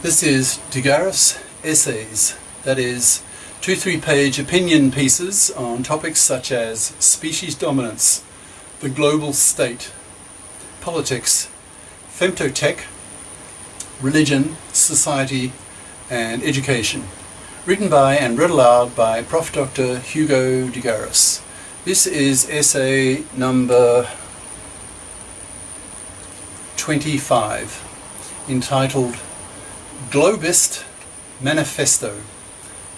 This is GARIS Essays, that is 2-3-page opinion pieces on topics such as species dominance, the global state, politics, femtotech, religion, society and education. Written by and read aloud by Prof. Dr. Hugo de Garis. This is essay number 25, entitled Globist Manifesto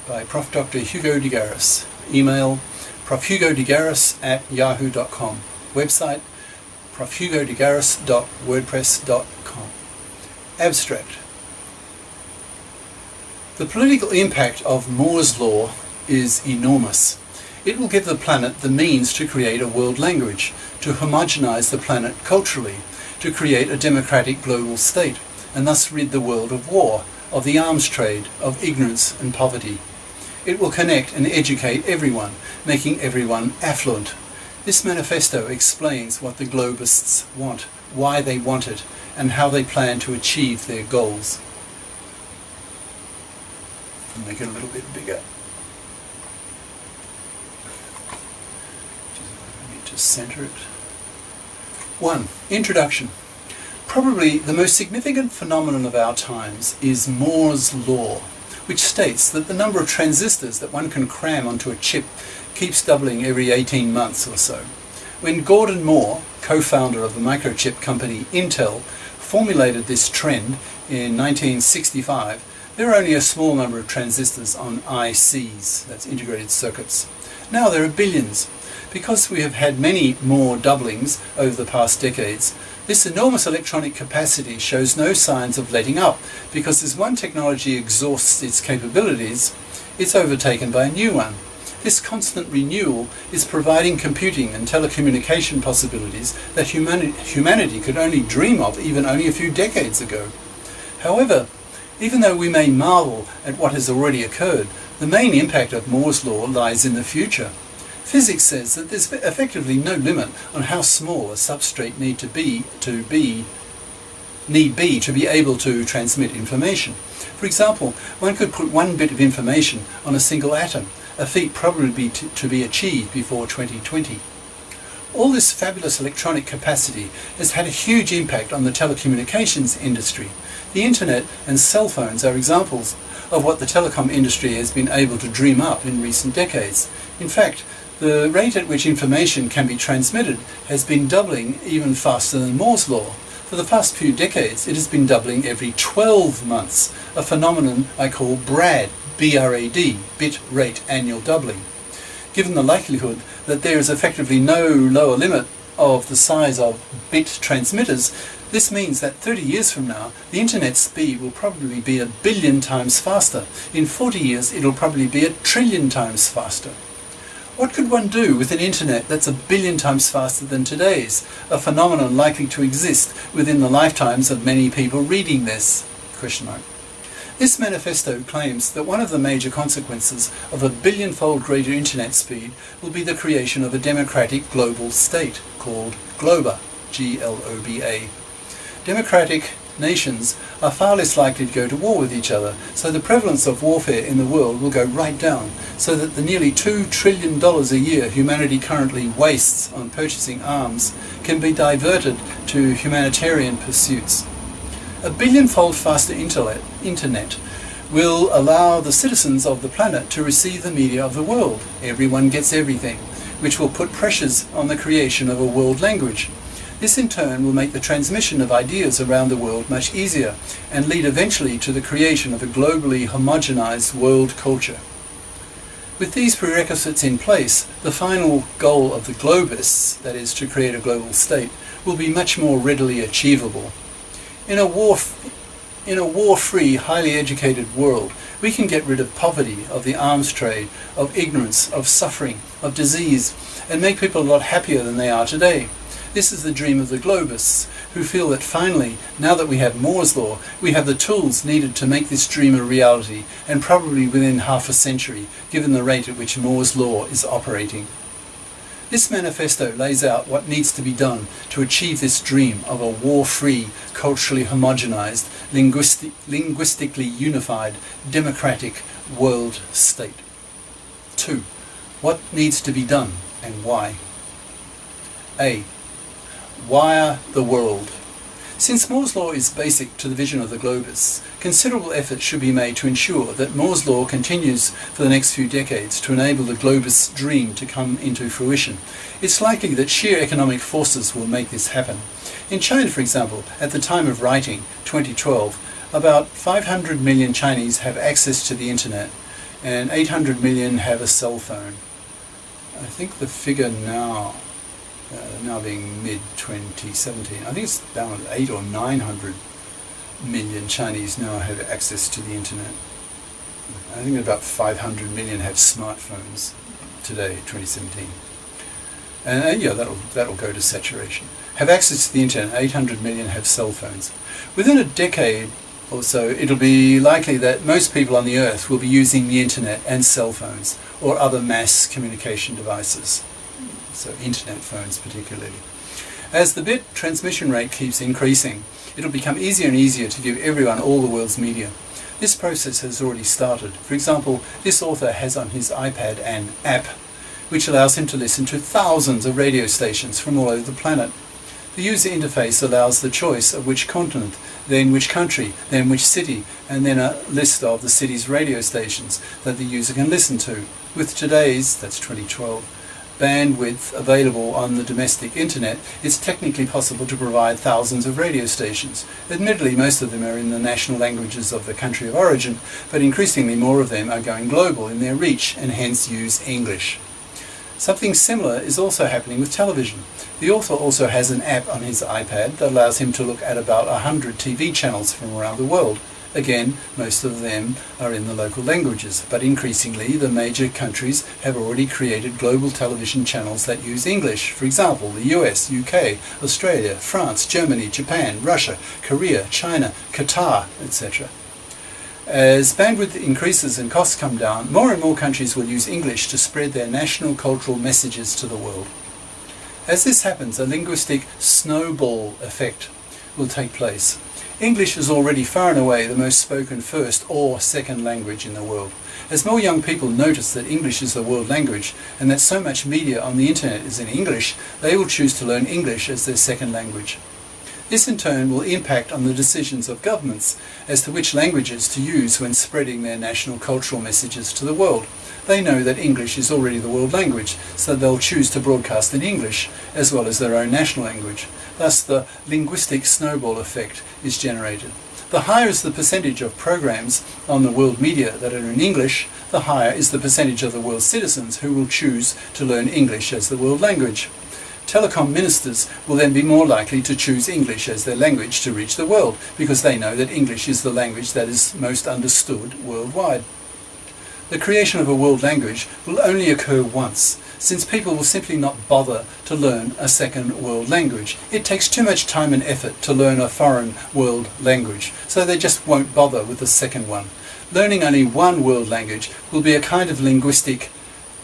by Prof. Dr. Hugo de Garis. Email profhugodegaris@yahoo.com. Website profhugodegaris.wordpress.com. Abstract. The political impact of Moore's law is enormous. It will give the planet the means to create a world language, to homogenize the planet culturally, to create a democratic global state, and thus rid the world of war, of the arms trade, of ignorance and poverty. It will connect and educate everyone, making everyone affluent. This manifesto explains what the globists want, why they want it, and how they plan to achieve their goals. I'll make it a little bit bigger. I need to center it. 1. Introduction. Probably the most significant phenomenon of our times is Moore's law, which states that the number of transistors that one can cram onto a chip keeps doubling every 18 months or so. When Gordon Moore, co-founder of the microchip company Intel, formulated this trend in 1965, there were only a small number of transistors on ICs, that's integrated circuits. Now there are billions. Because we have had many more doublings over the past decades, this enormous electronic capacity shows no signs of letting up, because as one technology exhausts its capabilities, it's overtaken by a new one. This constant renewal is providing computing and telecommunication possibilities that humanity could only dream of even only a few decades ago. However, even though we may marvel at what has already occurred, the main impact of Moore's law lies in the future. Physics says that there's effectively no limit on how small a substrate need be to be able to transmit information. For example, one could put one bit of information on a single atom, a feat probably to be achieved before 2020. All this fabulous electronic capacity has had a huge impact on the telecommunications industry. The internet and cell phones are examples of what the telecom industry has been able to dream up in recent decades. In fact, the rate at which information can be transmitted has been doubling even faster than Moore's law. For the past few decades, it has been doubling every 12 months, a phenomenon I call BRAD, B-R-A-D, bit rate annual doubling. Given the likelihood that there is effectively no lower limit of the size of bit transmitters, this means that 30 years from now, the internet speed will probably be 1 billion times faster. In 40 years, it'll probably be 1 trillion times faster. What could one do with an internet that's 1 billion times faster than today's, a phenomenon likely to exist within the lifetimes of many people reading this? ? This manifesto claims that one of the major consequences of 1 billion-fold greater internet speed will be the creation of a democratic global state called GLOBA, G-L-O-B-A. Democratic nations are far less likely to go to war with each other, so the prevalence of warfare in the world will go right down, so that the nearly $2 trillion a year humanity currently wastes on purchasing arms can be diverted to humanitarian pursuits. 1 billion-fold faster internet will allow the citizens of the planet to receive the media of the world. Everyone gets everything, which will put pressures on the creation of a world language. This in turn will make the transmission of ideas around the world much easier and lead eventually to the creation of a globally homogenized world culture. With these prerequisites in place, the final goal of the globists, that is to create a global state, will be much more readily achievable. In a war-free, highly educated world, we can get rid of poverty, of the arms trade, of ignorance, of suffering, of disease, and make people a lot happier than they are today. This is the dream of the globists, who feel that finally, now that we have Moore's law, we have the tools needed to make this dream a reality, and probably within half a century, given the rate at which Moore's law is operating. This manifesto lays out what needs to be done to achieve this dream of a war-free, culturally homogenized, linguistically unified, democratic world state. 2. What needs to be done and why? A. Wire the world. Since Moore's law is basic to the vision of the Globists, considerable effort should be made to ensure that Moore's law continues for the next few decades to enable the Globists' dream to come into fruition. It's likely that sheer economic forces will make this happen. In China, for example, at the time of writing, 2012, about 500 million Chinese have access to the internet and 800 million have a cell phone. I think the figure now being mid-2017, I think it's down to 800 or 900 million Chinese now have access to the internet. I think about 500 million have smartphones today, 2017. And yeah, that'll go to saturation. Have access to the internet, 800 million have cell phones. Within a decade or so, it'll be likely that most people on the earth will be using the internet and cell phones or other mass communication devices. So internet phones particularly. As the bit transmission rate keeps increasing, it'll become easier and easier to give everyone all the world's media. This process has already started. For example, this author has on his iPad an app which allows him to listen to thousands of radio stations from all over the planet. The user interface allows the choice of which continent, then which country, then which city, and then a list of the city's radio stations that the user can listen to. With today's, that's 2012, bandwidth available on the domestic internet, it's technically possible to provide thousands of radio stations. Admittedly, most of them are in the national languages of the country of origin, but increasingly more of them are going global in their reach and hence use English. Something similar is also happening with television. The author also has an app on his iPad that allows him to look at about 100 TV channels from around the world. Again, most of them are in the local languages, but increasingly the major countries have already created global television channels that use English. For example, the US, UK, Australia, France, Germany, Japan, Russia, Korea, China, Qatar, etc. As bandwidth increases and costs come down, more and more countries will use English to spread their national cultural messages to the world. As this happens, a linguistic snowball effect will take place. English is already far and away the most spoken first or second language in the world. As more young people notice that English is the world language and that so much media on the internet is in English, they will choose to learn English as their second language. This in turn will impact on the decisions of governments as to which languages to use when spreading their national cultural messages to the world. They know that English is already the world language, so they'll choose to broadcast in English as well as their own national language. Thus the linguistic snowball effect is generated. The higher is the percentage of programs on the world media that are in English, the higher is the percentage of the world's citizens who will choose to learn English as the world language. Telecom ministers will then be more likely to choose English as their language to reach the world, because they know that English is the language that is most understood worldwide. The creation of a world language will only occur once, since people will simply not bother to learn a second world language. It takes too much time and effort to learn a foreign world language, so they just won't bother with the second one. Learning only one world language will be a kind of linguistic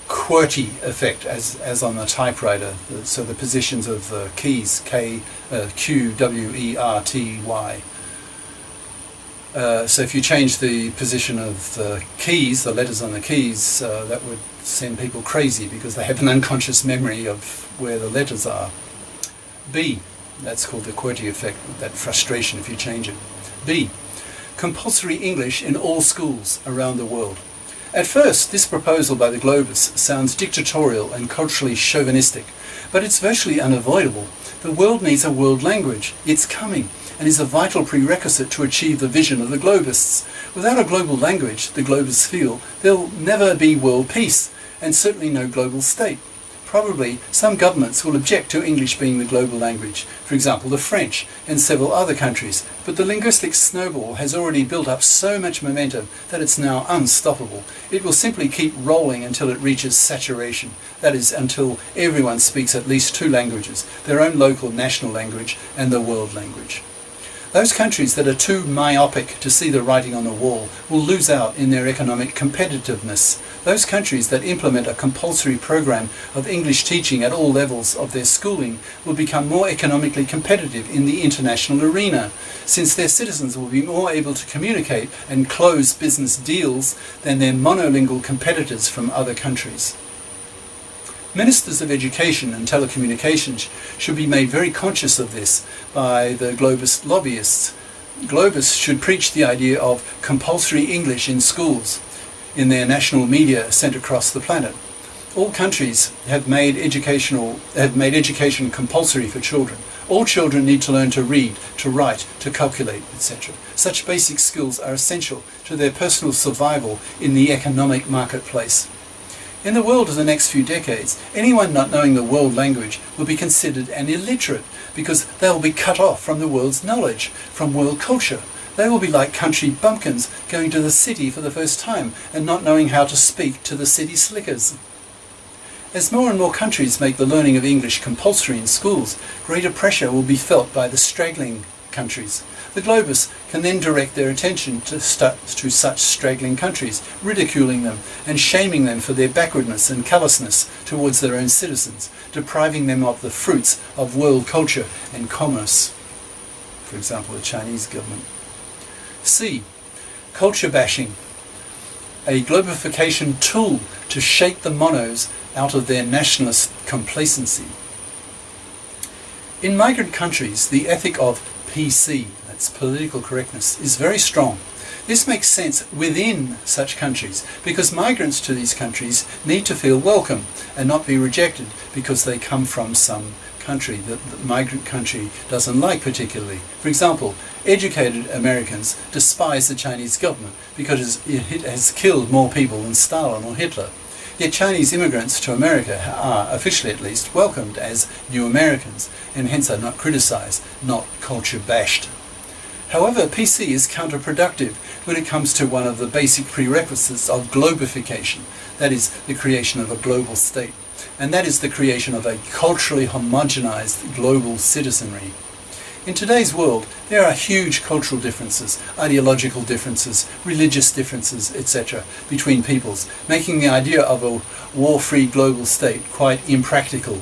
QWERTY effect, as on the typewriter, so the positions of the keys, Q, W, E, R, T, Y. So if you change the position of the keys, the letters on the keys, that would send people crazy because they have an unconscious memory of where the letters are. B, that's called the QWERTY effect, that frustration if you change it. B, compulsory English in all schools around the world. At first, this proposal by the Globists sounds dictatorial and culturally chauvinistic, but it's virtually unavoidable. The world needs a world language. It's coming, and is a vital prerequisite to achieve the vision of the Globists. Without a global language, the Globists feel, there'll never be world peace, and certainly no global state. Probably some governments will object to English being the global language, for example the French and several other countries, but the linguistic snowball has already built up so much momentum that it's now unstoppable. It will simply keep rolling until it reaches saturation, that is, until everyone speaks at least two languages, their own local national language and the world language. Those countries that are too myopic to see the writing on the wall will lose out in their economic competitiveness. Those countries that implement a compulsory program of English teaching at all levels of their schooling will become more economically competitive in the international arena, since their citizens will be more able to communicate and close business deals than their monolingual competitors from other countries. Ministers of Education and Telecommunications should be made very conscious of this by the Globist lobbyists. Globists should preach the idea of compulsory English in schools in their national media sent across the planet. All countries have made education compulsory for children. All children need to learn to read, to write, to calculate, etc. Such basic skills are essential to their personal survival in the economic marketplace. In the world of the next few decades, anyone not knowing the world language will be considered an illiterate because they will be cut off from the world's knowledge, from world culture. They will be like country bumpkins going to the city for the first time and not knowing how to speak to the city slickers. As more and more countries make the learning of English compulsory in schools, greater pressure will be felt by the straggling countries. The Globists can then direct their attention to such straggling countries, ridiculing them and shaming them for their backwardness and callousness towards their own citizens, depriving them of the fruits of world culture and commerce. For example, the Chinese government. C. Culturebashing, a globification tool to shake the monos out of their nationalist complacency. In migrant countries, the ethic of PC, that's political correctness, is very strong. This makes sense within such countries because migrants to these countries need to feel welcome and not be rejected because they come from some country that the migrant country doesn't like particularly. For example, educated Americans despise the Chinese government because it has killed more people than Stalin or Hitler. Yet Chinese immigrants to America are, officially at least, welcomed as new Americans and hence are not criticized, not culture bashed. However, PC is counterproductive when it comes to one of the basic prerequisites of globification, that is, the creation of a global state, and that is the creation of a culturally homogenized global citizenry. In today's world, there are huge cultural differences, ideological differences, religious differences, etc. between peoples, making the idea of a war-free global state quite impractical.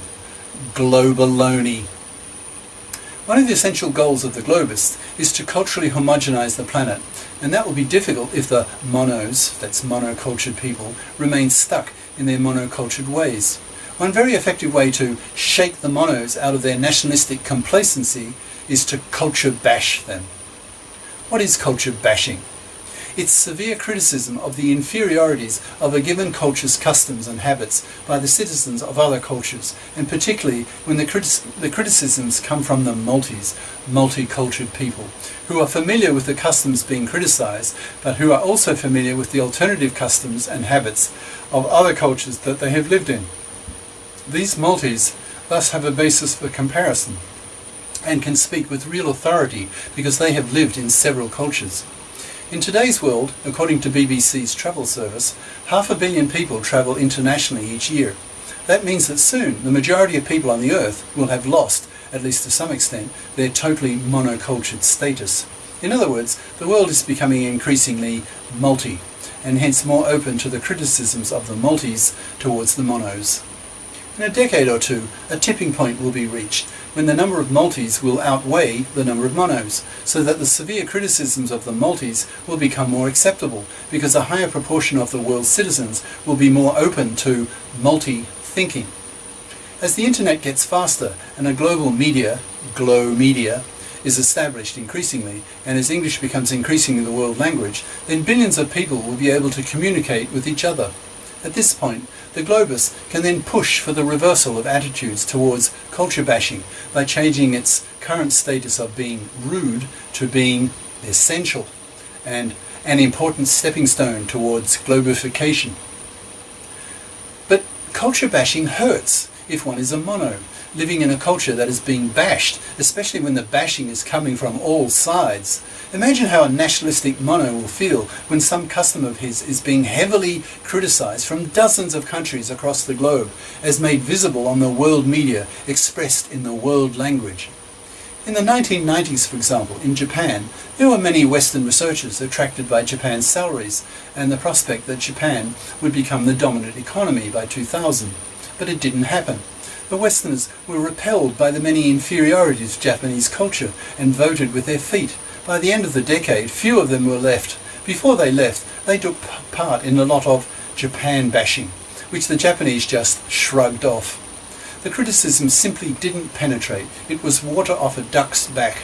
Globaloney. One of the essential goals of the Globists is to culturally homogenize the planet, and that will be difficult if the monos, that's monocultured people, remain stuck in their monocultured ways. One very effective way to shake the monos out of their nationalistic complacency is to culture bash them. What is culture bashing? It's severe criticism of the inferiorities of a given culture's customs and habits by the citizens of other cultures, and particularly when the criticisms come from the multicultured people, who are familiar with the customs being criticized, but who are also familiar with the alternative customs and habits of other cultures that they have lived in. These multis thus have a basis for comparison and can speak with real authority because they have lived in several cultures. In today's world, according to BBC's travel service, 500 million people travel internationally each year. That means that soon the majority of people on the earth will have lost, at least to some extent, their totally monocultured status. In other words, the world is becoming increasingly multi, and hence more open to the criticisms of the multis towards the monos. In a decade or two, a tipping point will be reached when the number of multis will outweigh the number of monos, so that the severe criticisms of the multis will become more acceptable because a higher proportion of the world's citizens will be more open to multi-thinking. As the internet gets faster and a global media, glow-media, is established increasingly, and as English becomes increasingly the world language, then billions of people will be able to communicate with each other. At this point, the Globus can then push for the reversal of attitudes towards culture bashing by changing its current status of being rude to being essential and an important stepping stone towards globification. But culture bashing hurts if one is a mono, living in a culture that is being bashed, especially when the bashing is coming from all sides. Imagine how a nationalistic mono will feel when some custom of his is being heavily criticized from dozens of countries across the globe, as made visible on the world media expressed in the world language. In the 1990s, for example, in Japan, there were many Western researchers attracted by Japan's salaries and the prospect that Japan would become the dominant economy by 2000. But it didn't happen. The Westerners were repelled by the many inferiorities of Japanese culture and voted with their feet. By the end of the decade, few of them were left. Before they left, they took part in a lot of Japan bashing, which the Japanese just shrugged off. The criticism simply didn't penetrate. It was water off a duck's back.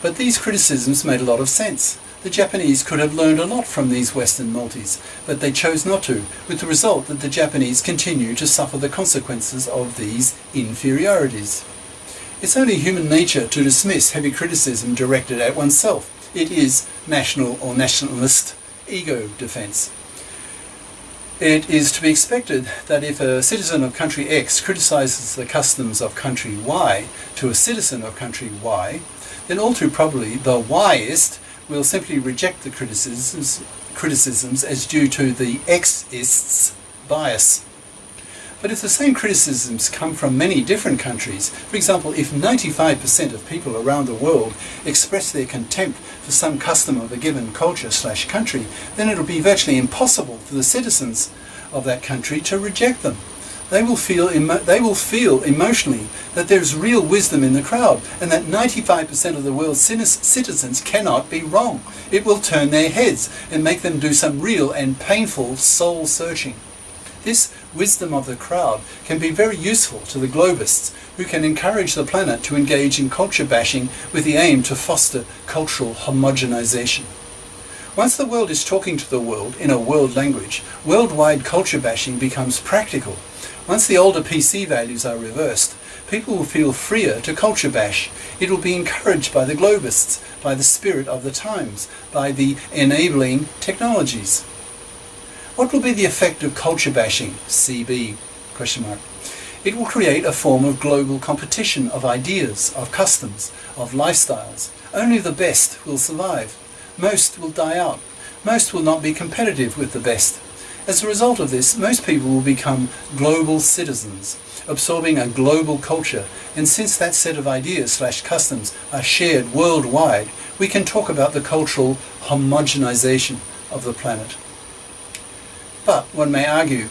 But these criticisms made a lot of sense. The Japanese could have learned a lot from these Western multis, but they chose not to, with the result that the Japanese continue to suffer the consequences of these inferiorities. It's only human nature to dismiss heavy criticism directed at oneself. It is national or nationalist ego defense. It is to be expected that if a citizen of country X criticizes the customs of country Y to a citizen of country Y, then all too probably the Yist will simply reject the criticisms as due to the Xist's bias. But if the same criticisms come from many different countries, for example, if 95% of people around the world express their contempt for some custom of a given culture/country, then it'll be virtually impossible for the citizens of that country to reject them. They will feel emotionally that there is real wisdom in the crowd and that 95% of the world's citizens cannot be wrong. It will turn their heads and make them do some real and painful soul searching. This wisdom of the crowd can be very useful to the globists, who can encourage the planet to engage in culture bashing with the aim to foster cultural homogenization. Once the world is talking to the world in a world language, worldwide culture bashing becomes practical. Once the older PC values are reversed, people will feel freer to culture bash. It will be encouraged by the globists, by the spirit of the times, by the enabling technologies. What will be the effect of culture bashing, CB? It will create a form of global competition of ideas, of customs, of lifestyles. Only the best will survive. Most will die out. Most will not be competitive with the best. As a result of this, most people will become global citizens, absorbing a global culture, and since that set of ideas/customs are shared worldwide, we can talk about the cultural homogenization of the planet. But one may argue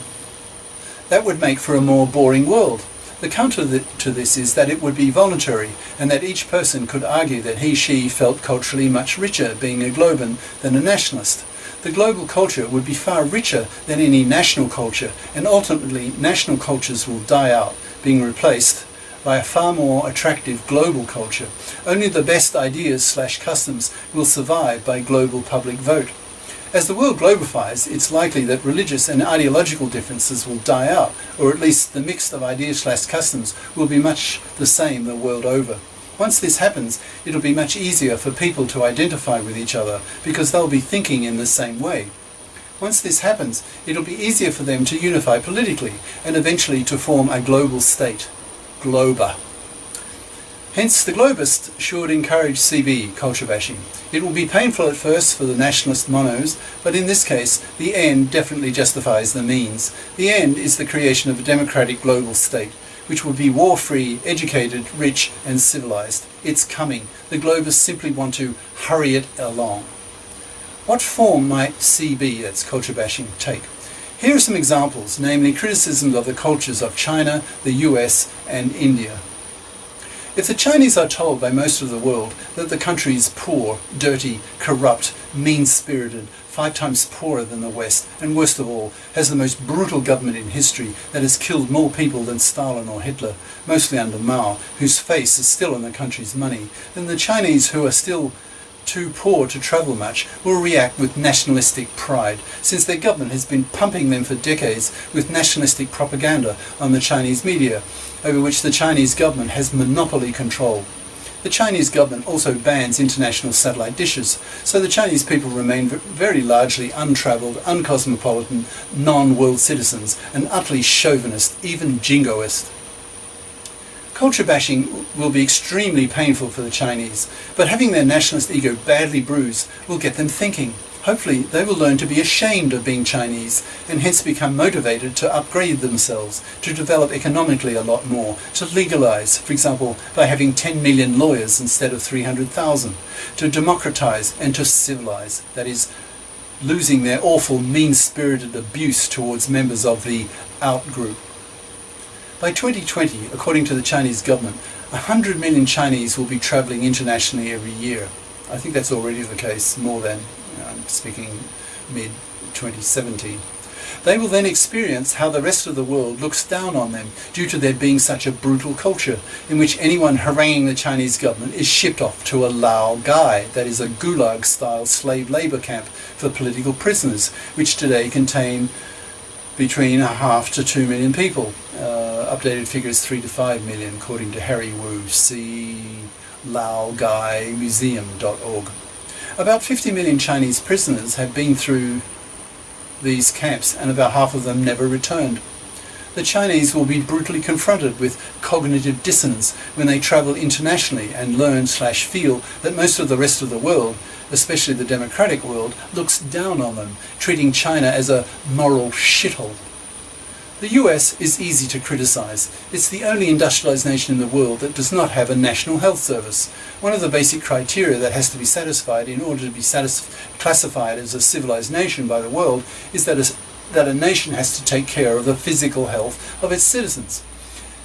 that would make for a more boring world. The counter to this is that it would be voluntary, and that each person could argue that he/she felt culturally much richer being a globan than a nationalist. The global culture would be far richer than any national culture, and ultimately national cultures will die out, being replaced by a far more attractive global culture. Only the best ideas/customs will survive by global public vote. As the world globifies, it's likely that religious and ideological differences will die out, or at least the mix of ideas/customs will be much the same the world over. Once this happens, it'll be much easier for people to identify with each other, because they'll be thinking in the same way. Once this happens, it'll be easier for them to unify politically, and eventually to form a global state. Globa. Hence, the globist should encourage CB, culture bashing. It will be painful at first for the nationalist monos, but in this case, the end definitely justifies the means. The end is the creation of a democratic global state, which will be war-free, educated, rich, and civilized. It's coming. The globists simply want to hurry it along. What form might CB, that's culture bashing, take? Here are some examples, namely criticisms of the cultures of China, the US, and India. If the Chinese are told by most of the world that the country is poor, dirty, corrupt, mean-spirited, 5 times poorer than the West, and worst of all, has the most brutal government in history that has killed more people than Stalin or Hitler, mostly under Mao, whose face is still on the country's money, then the Chinese, who are still too poor to travel much, will react with nationalistic pride, since their government has been pumping them for decades with nationalistic propaganda on the Chinese media, over which the Chinese government has monopoly control. The Chinese government also bans international satellite dishes, so the Chinese people remain very largely untravelled, uncosmopolitan, non-world citizens, and utterly chauvinist, even jingoist. Culture bashing will be extremely painful for the Chinese, but having their nationalist ego badly bruised will get them thinking. Hopefully they will learn to be ashamed of being Chinese and hence become motivated to upgrade themselves, to develop economically a lot more, to legalize, for example, by having 10 million lawyers instead of 300,000, to democratize and to civilize, that is, losing their awful mean-spirited abuse towards members of the out-group. By 2020, according to the Chinese government, 100 million Chinese will be travelling internationally every year. I think that's already the case, more than, I'm speaking mid-2017. They will then experience how the rest of the world looks down on them due to there being such a brutal culture in which anyone haranguing the Chinese government is shipped off to a Lao Gai, that is a gulag-style slave labour camp for political prisoners, which today contain between 1/2 to 2 million people. Updated figures 3 to 5 million, according to Harry Wu, see laogaimuseum.org. About 50 million Chinese prisoners have been through these camps, and about half of them never returned. The Chinese will be brutally confronted with cognitive dissonance when they travel internationally and learn/feel that most of the rest of the world, especially the democratic world, looks down on them, treating China as a moral shithole. The US is easy to criticize. It's the only industrialized nation in the world that does not have a national health service. One of the basic criteria that has to be satisfied in order to be classified as a civilized nation by the world is that a nation has to take care of the physical health of its citizens.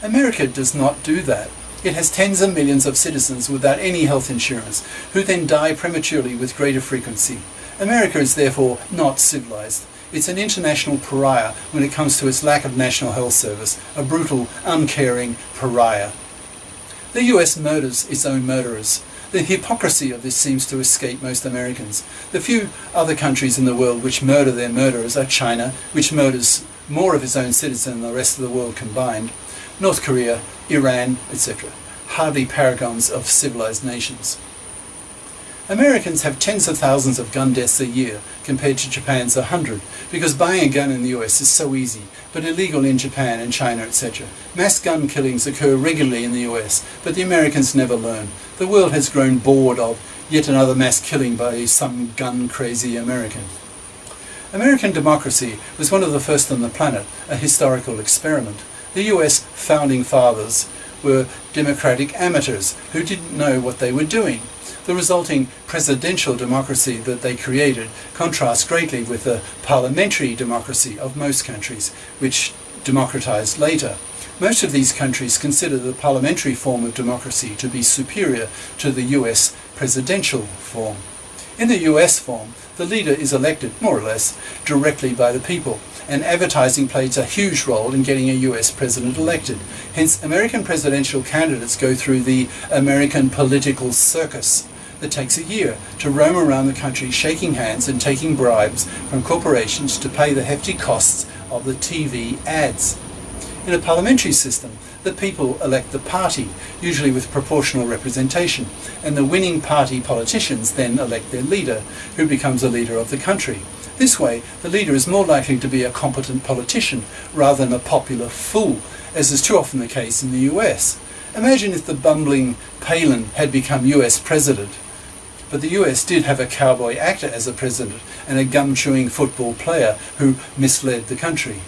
America does not do that. It has tens of millions of citizens without any health insurance, who then die prematurely with greater frequency. America is therefore not civilized. It's an international pariah when it comes to its lack of national health service, a brutal, uncaring pariah. The US murders its own murderers. The hypocrisy of this seems to escape most Americans. The few other countries in the world which murder their murderers are China, which murders more of its own citizens than the rest of the world combined, North Korea, Iran, etc. Hardly paragons of civilized nations. Americans have tens of thousands of gun deaths a year compared to Japan's 100, because buying a gun in the US is so easy, but illegal in Japan and China, etc. Mass gun killings occur regularly in the US, but the Americans never learn. The world has grown bored of yet another mass killing by some gun-crazy American. American democracy was one of the first on the planet, a historical experiment. The US founding fathers were democratic amateurs who didn't know what they were doing. The resulting presidential democracy that they created contrasts greatly with the parliamentary democracy of most countries, which democratized later. Most of these countries consider the parliamentary form of democracy to be superior to the US presidential form. In the US form, the leader is elected, more or less, directly by the people, and advertising plays a huge role in getting a US president elected. Hence, American presidential candidates go through the American political circus that takes a year to roam around the country shaking hands and taking bribes from corporations to pay the hefty costs of the TV ads. In a parliamentary system, the people elect the party, usually with proportional representation, and the winning party politicians then elect their leader, who becomes the leader of the country. This way, the leader is more likely to be a competent politician rather than a popular fool, as is too often the case in the US. Imagine if the bumbling Palin had become US president. But the US did have a cowboy actor as a president and a gum-chewing football player who misled the country.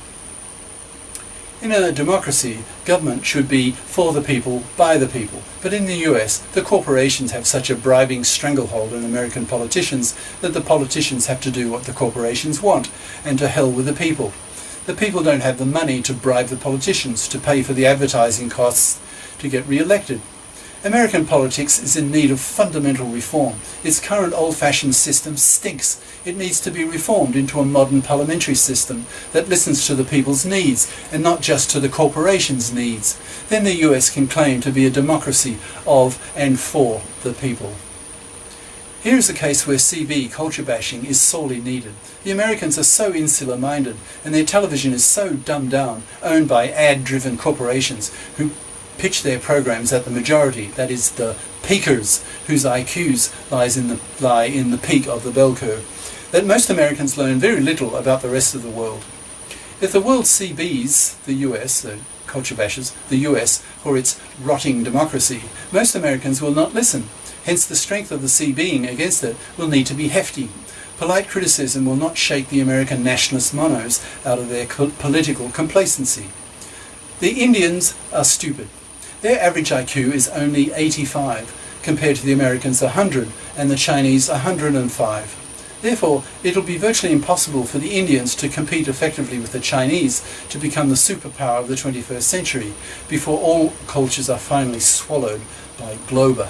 In a democracy, government should be for the people, by the people. But in the US, the corporations have such a bribing stranglehold on American politicians that the politicians have to do what the corporations want, and to hell with the people. The people don't have the money to bribe the politicians to pay for the advertising costs to get re-elected. American politics is in need of fundamental reform. Its current old-fashioned system stinks. It needs to be reformed into a modern parliamentary system that listens to the people's needs and not just to the corporations' needs. Then the US can claim to be a democracy of and for the people. Here is a case where CB, culture-bashing, is sorely needed. The Americans are so insular-minded and their television is so dumbed down, owned by ad-driven corporations who pitch their programs at the majority, that is the peakers, whose IQs lie in the peak of the bell curve, that most Americans learn very little about the rest of the world. If the world CBs, the US, the culture bashers, the US, for its rotting democracy, most Americans will not listen. Hence the strength of the CBing against it will need to be hefty. Polite criticism will not shake the American nationalist monos out of their political complacency. The Indians are stupid. Their average IQ is only 85, compared to the Americans 100 and the Chinese 105. Therefore, it'll be virtually impossible for the Indians to compete effectively with the Chinese to become the superpower of the 21st century before all cultures are finally swallowed by Globa.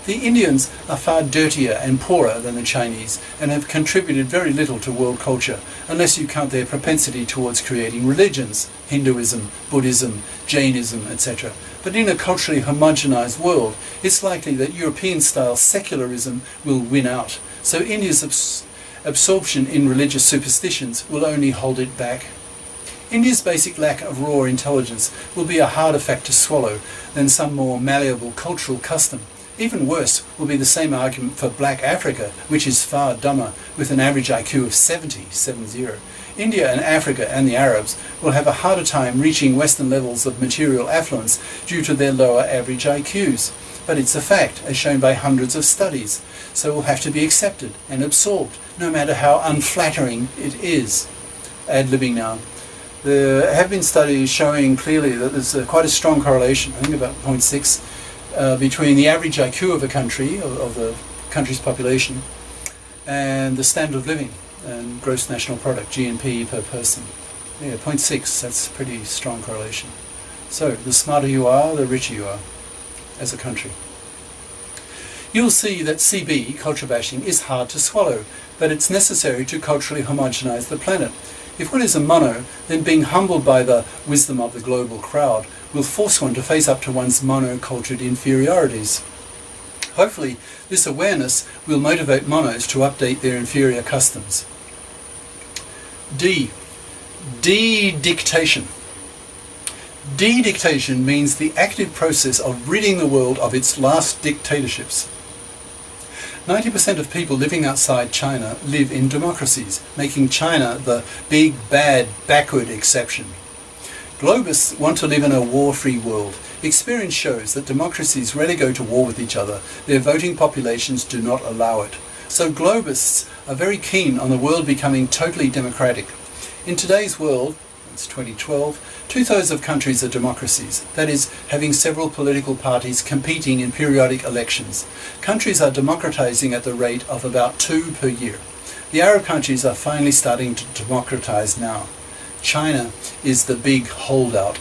The Indians are far dirtier and poorer than the Chinese and have contributed very little to world culture, unless you count their propensity towards creating religions, Hinduism, Buddhism, Jainism, etc. But in a culturally homogenized world, it's likely that European-style secularism will win out, so India's absorption in religious superstitions will only hold it back. India's basic lack of raw intelligence will be a harder fact to swallow than some more malleable cultural custom. Even worse will be the same argument for Black Africa, which is far dumber, with an average IQ of 70. India and Africa and the Arabs will have a harder time reaching Western levels of material affluence due to their lower average IQs. But it's a fact, as shown by hundreds of studies, so will have to be accepted and absorbed, no matter how unflattering it is. Ad-libbing now. There have been studies showing clearly that there's quite a strong correlation, I think about 0.6, between the average IQ of a country, of the country's population, and the standard of living and gross national product, GNP per person. Yeah, 0.6, that's a pretty strong correlation. So, the smarter you are, the richer you are as a country. You'll see that CB, culturebashing, is hard to swallow, but it's necessary to culturally homogenize the planet. If one is a mono, then being humbled by the wisdom of the global crowd will force one to face up to one's mono-cultured inferiorities. Hopefully, this awareness will motivate monos to update their inferior customs. D. De-dictation. De-dictation means the active process of ridding the world of its last dictatorships. 90% of people living outside China live in democracies, making China the big, bad, backward exception. Globists want to live in a war-free world. Experience shows that democracies rarely go to war with each other. Their voting populations do not allow it. So Globists are very keen on the world becoming totally democratic. In today's world, it's 2012, 2/3 of countries are democracies, that is, having several political parties competing in periodic elections. Countries are democratizing at the rate of about 2 per year. The Arab countries are finally starting to democratize now. China is the big holdout.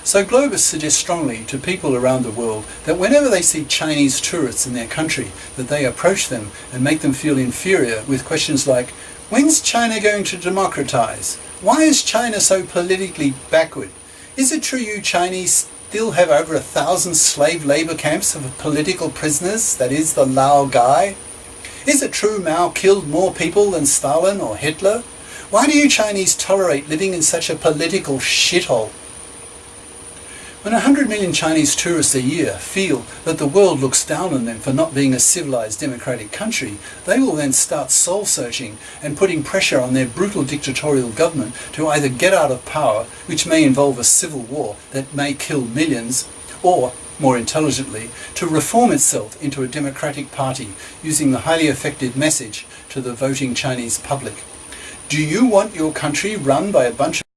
So Globists suggest strongly to people around the world that whenever they see Chinese tourists in their country, that they approach them and make them feel inferior with questions like, when's China going to democratize? Why is China so politically backward? Is it true you Chinese still have over 1,000 slave labor camps of political prisoners, that is, the Lao Gai? Is it true Mao killed more people than Stalin or Hitler? Why do you Chinese tolerate living in such a political shithole? When 100 million Chinese tourists a year feel that the world looks down on them for not being a civilized democratic country, they will then start soul-searching and putting pressure on their brutal dictatorial government to either get out of power, which may involve a civil war that may kill millions, or, more intelligently, to reform itself into a democratic party using the highly effective message to the voting Chinese public. Do you want your country run by a bunch of